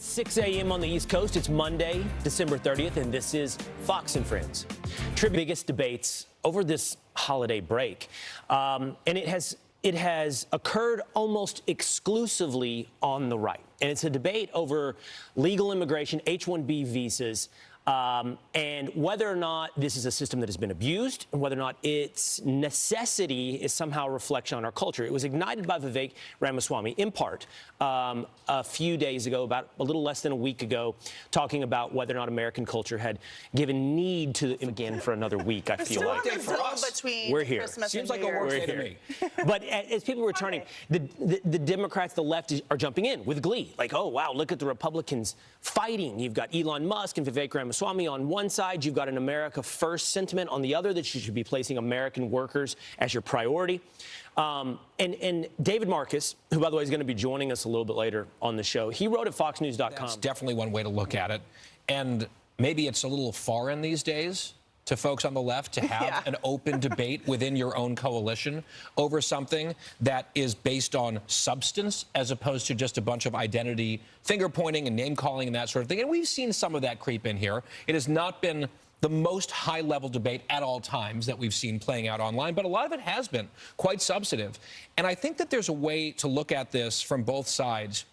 6 a.m. on the East Coast. It's Monday, December 30th, and this is Fox and Friends. Biggest debates over this holiday break. And it has occurred almost exclusively on the right. And it's a debate over legal immigration, H-1B visas, and whether or not this is a system that has been abused and whether or not its necessity is somehow a reflection on our culture. It was ignited by Vivek Ramaswamy, in part, a few days ago, about a little less than a week ago, talking about whether or not American culture had given need to, again, for another week, I feel like. For us, we're here. Christmas Seems like a work day to me. But as people were turning, the Democrats, the left, are jumping in with glee. Like, oh, wow, look at the Republicans fighting. You've got Elon Musk and Vivek Ramaswamy on one side. You've got an America First sentiment on the other, that you should be placing American workers as your priority. And David Marcus, who, by the way, is going to be joining us a little bit later on the show, he wrote at foxnews.com. That's definitely one way to look at it. And maybe it's a little foreign these days to folks on the left to have an open debate within your own coalition over something that is based on substance as opposed to just a bunch of identity finger-pointing and name-calling and that sort of thing. And we've seen some of that creep in here. It has not been the most high-level debate at all times that we've seen playing out online, but a lot of it has been quite substantive. And I think that there's a way to look at this from both sides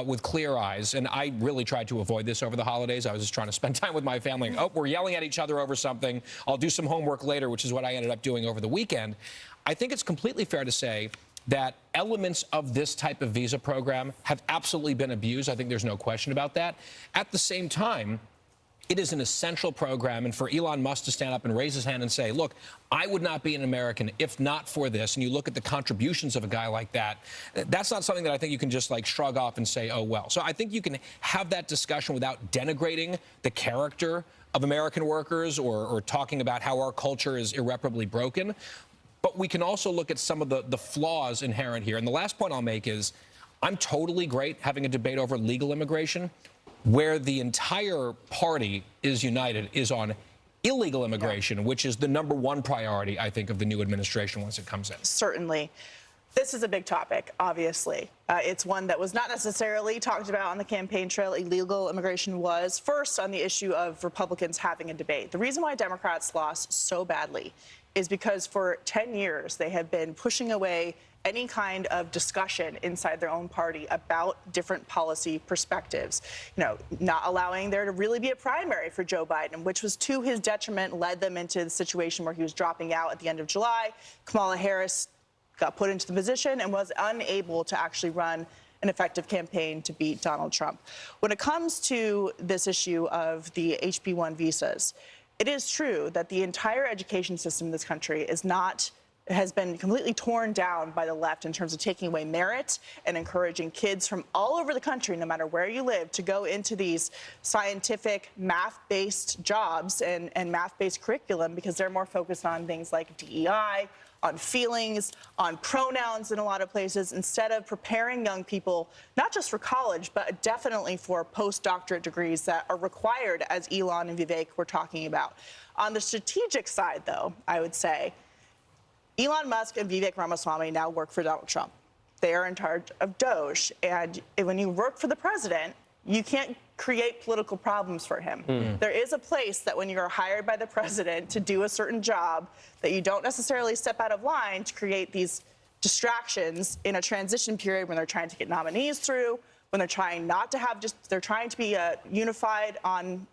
with clear eyes, and I really tried to avoid this over the holidays. I was just trying to spend time with my family. Oh, we're yelling at each other over something. I'll do some homework later, which is what I ended up doing over the weekend. I think it's completely fair to say that elements of this type of visa program have absolutely been abused. I think there's no question about that. At the same time, it is an essential program, and for Elon Musk to stand up and raise his hand and say, look, I would not be an American if not for this, and you look at the contributions of a guy like that, that's not something that I think you can just like shrug off and say, oh, well. So I think you can have that discussion without denigrating the character of American workers or talking about how our culture is irreparably broken. But we can also look at some of the flaws inherent here. And the last point I'll make is I'm totally great having a debate over legal immigration. Where the entire party is united is on illegal immigration, which is the #1 priority, I think, of the new administration once it comes in. Certainly. This is a big topic, obviously. It's one that was not necessarily talked about on the campaign trail. Illegal immigration was first on the issue of Republicans having a debate. The reason why Democrats lost so badly is because for 10 years they have been pushing away any kind of discussion inside their own party about different policy perspectives. You know, not allowing there to really be a primary for Joe Biden, which was to his detriment, led them into the situation where he was dropping out at the end of July. Kamala Harris got put into the position and was unable to actually run an effective campaign to beat Donald Trump. When it comes to this issue of the HB1 visas, it is true that the entire education system in this country has been completely torn down by the left in terms of taking away merit and encouraging kids from all over the country, no matter where you live, to go into these scientific, math-based jobs and math-based curriculum because they're more focused on things like DEI, on feelings, on pronouns in a lot of places, instead of preparing young people, not just for college, but definitely for postdoctorate degrees that are required, as Elon and Vivek were talking about. On the strategic side, though, I would say, Elon Musk and Vivek Ramaswamy now work for Donald Trump. They are in charge of DOJ. And when you work for the president, you can't create political problems for him. There is a place that when you're hired by the president to do a certain job, that you don't necessarily step out of line to create these distractions in a transition period when they're trying to get nominees through, when they're trying not to have they're trying to be unified on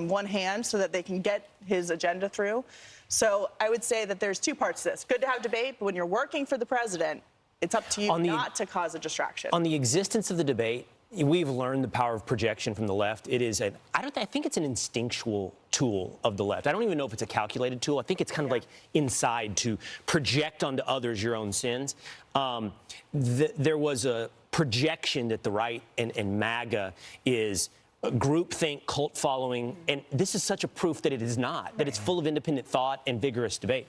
one hand so that they can get his agenda through. So I would say that there's two parts to this. Good to have debate, but when you're working for the president, it's up to you not to cause a distraction. On the existence of the debate, we've learned the power of projection from the left. It is I think it's an instinctual tool of the left. I don't even know if it's a calculated tool. I think it's kind of like inside to project onto others your own sins. There was a projection that the right and MAGA is groupthink, cult following, and this is such a proof that it is not, that it's full of independent thought and vigorous debate.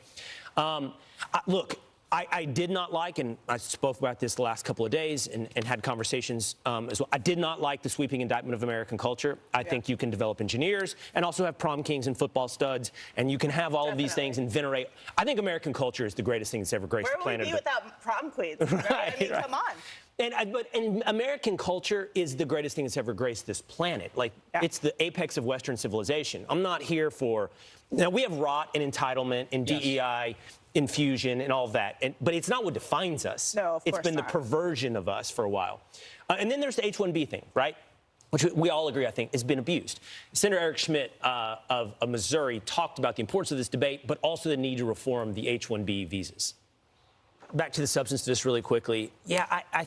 Look, I did not like, and I spoke about this the last couple of days and had conversations as well. I did not like the sweeping indictment of American culture. I think you can develop engineers and also have prom kings and football studs, and you can have all of these things and venerate. I think American culture is the greatest thing that's ever graced the planet. Where would we be without prom queens? Right, I mean, come on. And American culture is the greatest thing that's ever graced this planet. Like, it's the apex of Western civilization. I'm not here for. Now, we have rot and entitlement and DEI infusion and all of that, but it's not what defines us. No, of course It's been not. the perversion of us for a while. And then there's the H-1B thing, right? Which we all agree, I think, has been abused. Senator Eric Schmidt of Missouri talked about the importance of this debate, but also the need to reform the H-1B visas. Back to the substance of this really quickly. Yeah, I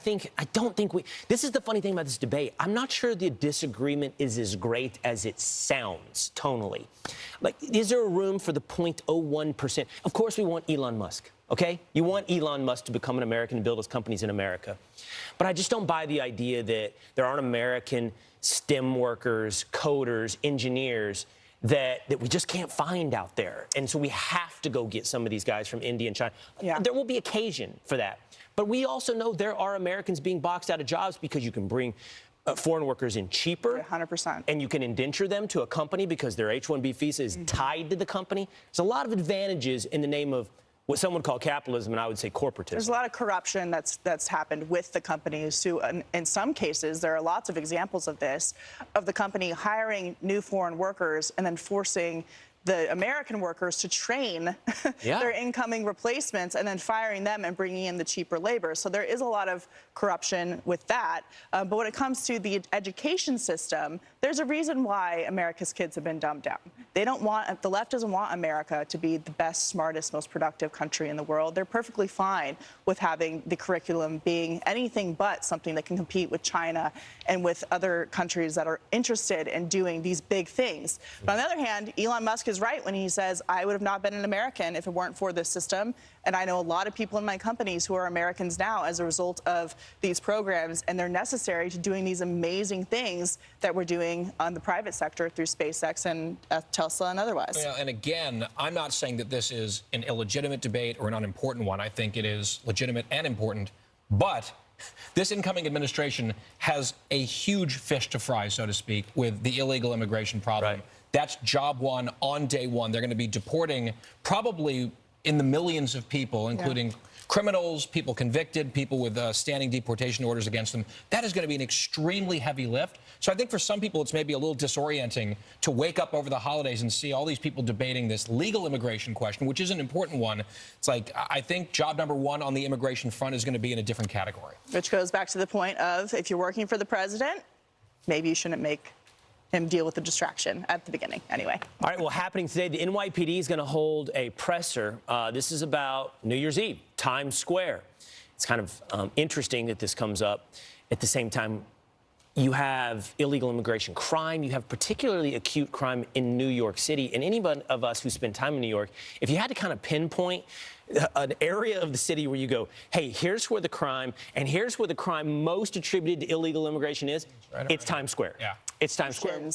don't think this is the funny thing about this debate. I'm not sure the disagreement is as great as it sounds tonally. Like, is there a room for the 0.01%? Of course we want Elon Musk, okay? You want Elon Musk to become an American and build his companies in America. But I just don't buy the idea that there aren't American STEM workers, coders, engineers that we just can't find out there. And so we have to go get some of these guys from India and China. Yeah. There will be occasion for that. But we also know there are Americans being boxed out of jobs because you can bring foreign workers in cheaper. 100%. And you can indenture them to a company because their H-1B visa is tied to the company. There's a lot of advantages in the name of what some would call capitalism, and I would say corporatism. There's a lot of corruption that's happened with the companies who, in some cases, there are lots of examples of this, of the company hiring new foreign workers and then forcing the American workers to train their incoming replacements and then firing them and bringing in the cheaper labor. So there is a lot of corruption with that. But when it comes to the education system, there's a reason why America's kids have been dumbed down. They don't want, the left doesn't want America to be the best, smartest, most productive country in the world. They're perfectly fine with having the curriculum being anything but something that can compete with China and with other countries that are interested in doing these big things. But on the other hand, Elon Musk is right when he says, I would have not been an American if it weren't for this system. And I know a lot of people in my companies who are Americans now as a result of these programs, and they're necessary to doing these amazing things that we're doing on the private sector through SpaceX and Tesla and otherwise. Yeah, and again, I'm not saying that this is an illegitimate debate or an unimportant one. I think it is legitimate and important. But this incoming administration has a huge fish to fry, so to speak, with the illegal immigration problem. Right. That's job one on day one. They're going to be deporting probably in the millions of people, including criminals, people convicted, people with standing deportation orders against them. That is going to be an extremely heavy lift. So I think for some people, it's maybe a little disorienting to wake up over the holidays and see all these people debating this legal immigration question, which is an important one. It's like, I think job number one on the immigration front is going to be in a different category. Which goes back to the point of, if you're working for the president, maybe you shouldn't make him deal with the distraction at the beginning. Anyway. All right, well, happening today, the NYPD is going to hold a presser. This is about New Year's Eve, Times Square. It's kind of interesting that this comes up at the same time. You have illegal immigration crime. You have particularly acute crime in New York City. And anyone of us who spend time in New York, if you had to kind of pinpoint an area of the city where you go, hey, here's where the crime, and here's where the crime most attributed to illegal immigration is, it's Times Square. Yeah. It's Times Square.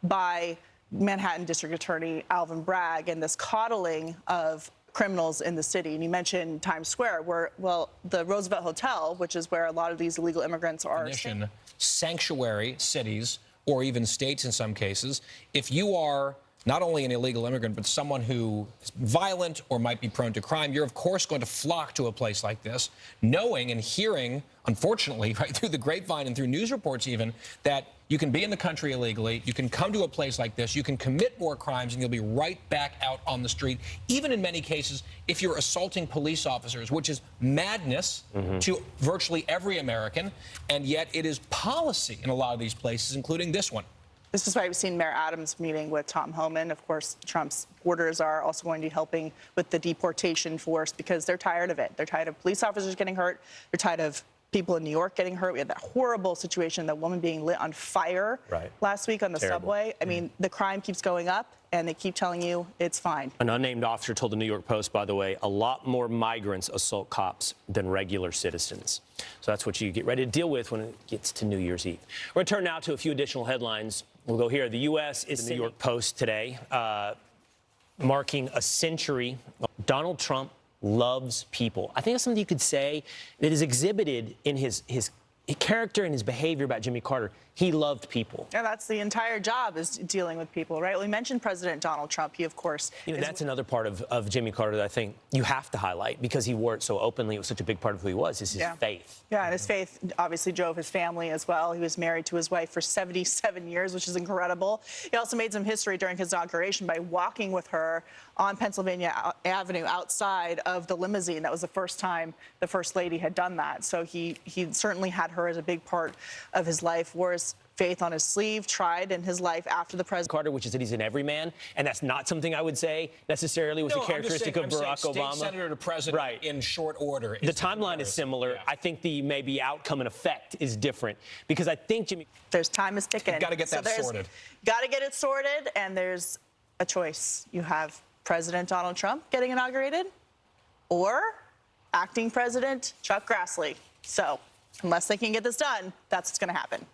By Manhattan District Attorney Alvin Bragg and this coddling of criminals in the city. And you mentioned Times Square, where, well, the Roosevelt Hotel, which is where a lot of these illegal immigrants are. Sanctuary cities, or even states in some cases, if you are not only an illegal immigrant, but someone who is violent or might be prone to crime, you're of course going to flock to a place like this, knowing and hearing, unfortunately, right through the grapevine and through news reports even, that you can be in the country illegally, you can come to a place like this, you can commit more crimes, and you'll be right back out on the street, even in many cases, if you're assaulting police officers, which is madness to virtually every American, and yet it is policy in a lot of these places, including this one. This is why we've seen Mayor Adams meeting with Tom Homan. Of course, Trump's supporters are also going to be helping with the deportation force because they're tired of it. They're tired of police officers getting hurt. They're tired of people in New York getting hurt. We had that horrible situation, that woman being lit on fire last week on the subway. I mean, the crime keeps going up, and they keep telling you it's fine. An unnamed officer told the New York Post, by the way, a lot more migrants assault cops than regular citizens. So that's what you get ready to deal with when it gets to New Year's Eve. We're going to turn now to a few additional headlines. We'll go here. The U.S. is the New York Post today, marking a century. Donald Trump loves people. I think that's something you could say that is exhibited in his character and his behavior about Jimmy Carter. He loved people. Yeah, that's the entire job, is dealing with people, right? We mentioned President Donald Trump. He, of course, That's another part of Jimmy Carter that I think you have to highlight, because he wore it so openly. It was such a big part of who he was, is his faith. Yeah, and his faith obviously drove his family as well. He was married to his wife for 77 years, which is incredible. He also made some history during his inauguration by walking with her on Pennsylvania Avenue outside of the limousine. That was the first time the First Lady had done that. So he certainly had her as a big part of his life, wore his faith on his sleeve, tried in his life after the president. Carter, which is that he's an everyman, and that's not something I would say necessarily was a characteristic of Barack Obama. State senator to president in short order. The timeline is similar. I think the maybe outcome and effect is different, because I think Jimmy. There's time is ticking. Got to get that sorted. Got to get it sorted, and there's a choice. You have President Donald Trump getting inaugurated, or acting President Chuck Grassley. So unless they can get this done, that's what's going to happen.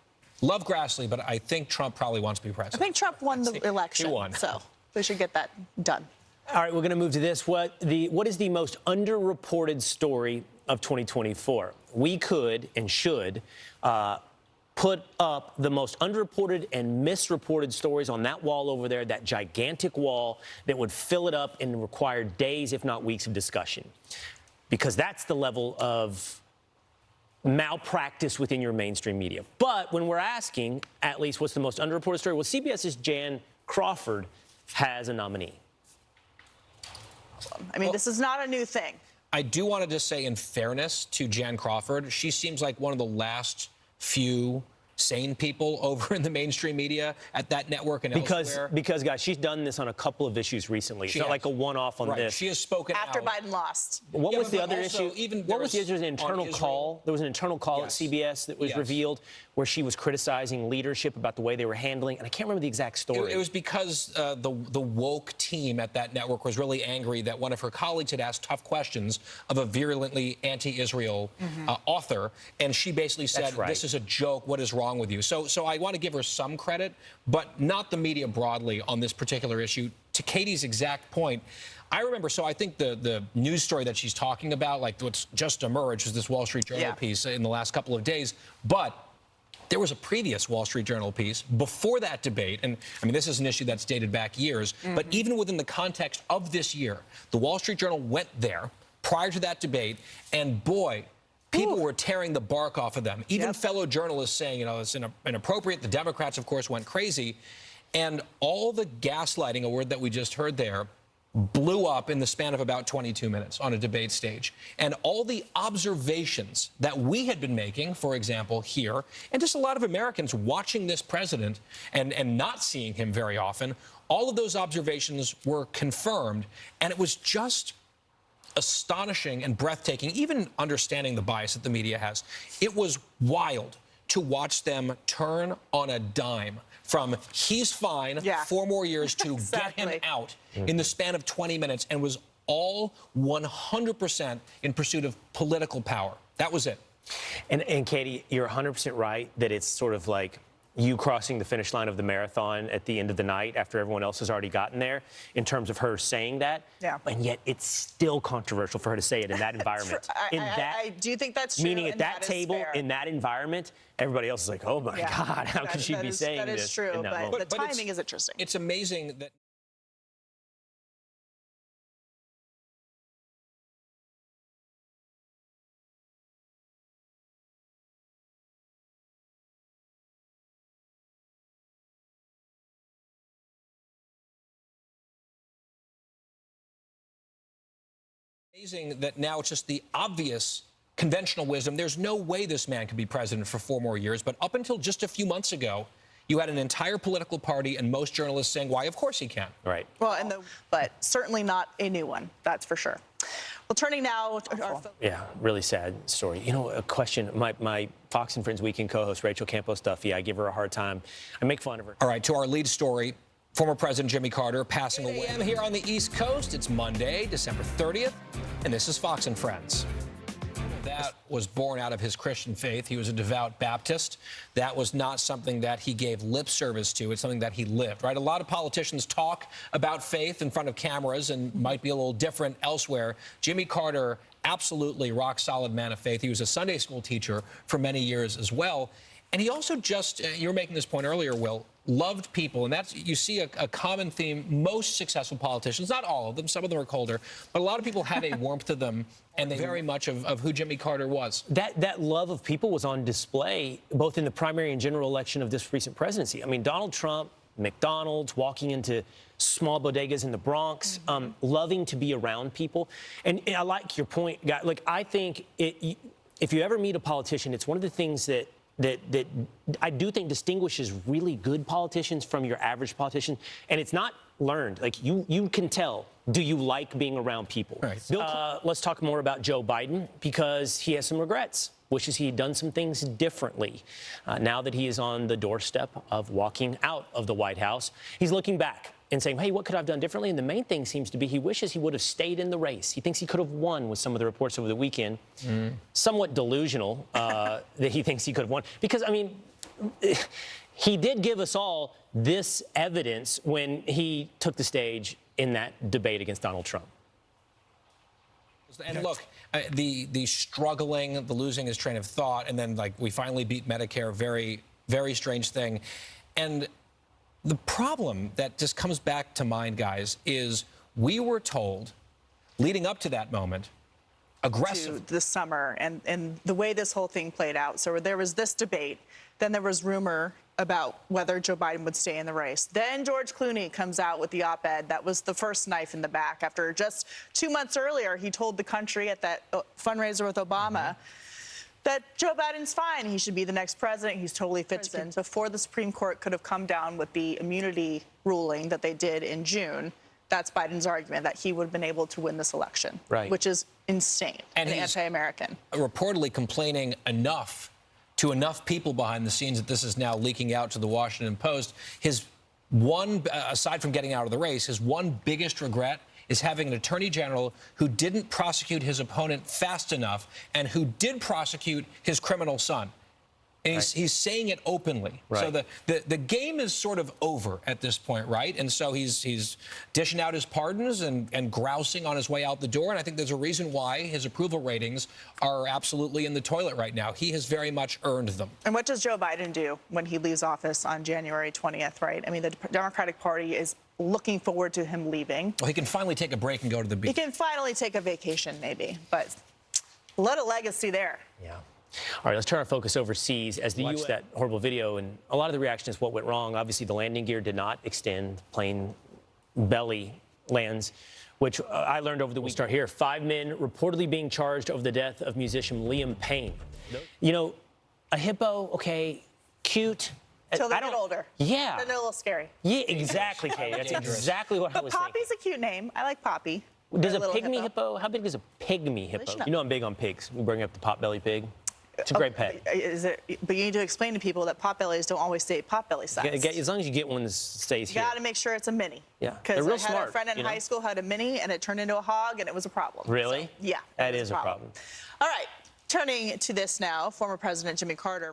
Love Grassley, but I think Trump probably wants to be president. I think Trump won the election. He won. So we should get that done. All right, we're going to move to this. What is the most underreported story of 2024? We could and should put up the most underreported and misreported stories on that wall over there, that gigantic wall that would fill it up and require days, if not weeks, of discussion. Because that's the level of malpractice within your mainstream media. But when we're asking, at least, what's the most underreported story? Well, CBS's Jan Crawford has a nominee. I mean, this is not a new thing. I do want to just say, in fairness to Jan Crawford, she seems like one of the last few sane people over in the mainstream media at that network and elsewhere. Because, guys, she's done this on a couple of issues recently. It's not like a one-off on this. She has spoken after out. Biden lost. What was the other also, issue? Even what was the issue? There was an internal call. There was an internal call at CBS that was revealed where she was criticizing leadership about the way they were handling, and I can't remember the exact story. It was because the woke team at that network was really angry that one of her colleagues had asked tough questions of a virulently anti-Israel author, and she basically said, "This is a joke. What is wrong with you?" So I want to give her some credit, but not the media broadly on this particular issue. To Katie's exact point, I remember, so I think the news story that she's talking about, like what's just emerged, was this Wall Street Journal piece in the last couple of days. But there was a previous Wall Street Journal piece before that debate, and I mean, this is an issue that's dated back years, but even within the context of this year, the Wall Street Journal went there prior to that debate, and boy, people were tearing the bark off of them. Even fellow journalists saying, it's inappropriate. The Democrats, of course, went crazy. And all the gaslighting, a word that we just heard there, blew up in the span of about 22 minutes on a debate stage. And all the observations that we had been making, for example, here, and just a lot of Americans watching this president and not seeing him very often, all of those observations were confirmed. And it was just astonishing and breathtaking, even understanding the bias that the media has. It was wild to watch them turn on a dime from he's fine, 4 more years, to get him out in the span of 20 minutes, and was all 100% in pursuit of political power. That was it. And Katie, you're 100% right that it's sort of like you crossing the finish line of the marathon at the end of the night after everyone else has already gotten there, in terms of her saying that. And yet it's still controversial for her to say it in that environment. I do think that's true. Meaning at that table, in that environment, everybody else is like, oh my God, how could she be saying this? That is true, but the timing is interesting. It's amazing that now it's just the obvious conventional wisdom. There's no way this man could be president for 4 more years. But up until just a few months ago, you had an entire political party and most journalists saying, why, of course he can. Right. Well, but certainly not a new one, that's for sure. Well, turning now to our... Yeah, really sad story. You know, a question, my Fox and Friends Weekend co-host, Rachel Campos Duffy, I give her a hard time. I make fun of her. All right, to our lead story. Former President Jimmy Carter passing away. 8 a.m. here on the East Coast. It's Monday, December 30th, and this is Fox and Friends. That was born out of his Christian faith. He was a devout Baptist. That was not something that he gave lip service to. It's something that he lived, right? A lot of politicians talk about faith in front of cameras and might be a little different elsewhere. Jimmy Carter, absolutely rock-solid man of faith. He was a Sunday school teacher for many years as well. And he also just, you were making this point earlier, Will, loved people. And that's, you see a common theme. Most successful politicians, not all of them, some of them are colder, but a lot of people have a warmth to them, and they very much of who Jimmy Carter was. That love of people was on display both in the primary and general election of this recent presidency. I mean, Donald Trump, McDonald's, walking into small bodegas in the Bronx, loving to be around people. And I like your point, guy. Like, I think if you ever meet a politician, it's one of the things that I do think distinguishes really good politicians from your average politician, and it's not learned. Like, you can tell, do you like being around people? Right. Let's talk more about Joe Biden, because he has some regrets, wishes he had done some things differently. Now that he is on the doorstep of walking out of the White House, he's looking back and saying, hey, what could I have done differently? And the main thing seems to be he wishes he would have stayed in the race. He thinks he could have won with some of the reports over the weekend. Somewhat delusional that he thinks he could have won. Because, I mean, he did give us all this evidence when he took the stage in that debate against Donald Trump. And look, the struggling, the losing his train of thought, and then, like, we finally beat Medicare, very, very strange thing. And the problem that just comes back to mind, guys, is we were told, leading up to that moment, aggressive. This summer, and the way this whole thing played out. So there was this debate, then there was rumor about whether Joe Biden would stay in the race. Then George Clooney comes out with the op-ed that was the first knife in the back. After just 2 months earlier, he told the country at that fundraiser with Obama that Joe Biden's fine. He should be the next president. He's totally fit to be. Before the Supreme Court could have come down with the immunity ruling that they did in June, that's Biden's argument, that he would have been able to win this election, right, which is insane and and anti-American. Reportedly complaining to enough people behind the scenes that this is now leaking out to the Washington Post. His one, aside from getting out of the race, his one biggest regret is having an attorney general who didn't prosecute his opponent fast enough and who did prosecute his criminal son. And he's saying it openly. Right. So the game is sort of over at this point, right? And so he's dishing out his pardons and grousing on his way out the door. And I think there's a reason why his approval ratings are absolutely in the toilet right now. He has very much earned them. And what does Joe Biden do when he leaves office on January 20th, right? I mean, the Democratic Party is looking forward to him leaving. Well, he can finally take a break and go to the beach. He can finally take a vacation, maybe. But what a legacy there. Yeah. All right, let's turn our focus overseas as the U.S. that horrible video, and a lot of the reaction is what went wrong. Obviously, the landing gear did not extend. Plane belly lands, which I learned over the week. Start here. 5 men reportedly being charged over the death of musician Liam Payne. You know, a hippo, okay, cute. Until they get older. Yeah. Then they're a little scary. Yeah, exactly, Kay. That's exactly what I was thinking. But Poppy's a cute name. I like Poppy. Does a pygmy hippo, how big is a pygmy hippo? You know I'm big on pigs. We bring up the potbelly pig. It's a great pet. But you need to explain to people that potbellies don't always stay potbelly size. As long as you get one that stays here. You got to make sure it's a mini. Yeah, because real I had smart, a friend in high school had a mini, and it turned into a hog, and it was a problem. Really? So, yeah. That is a problem. All right, turning to this now, former President Jimmy Carter.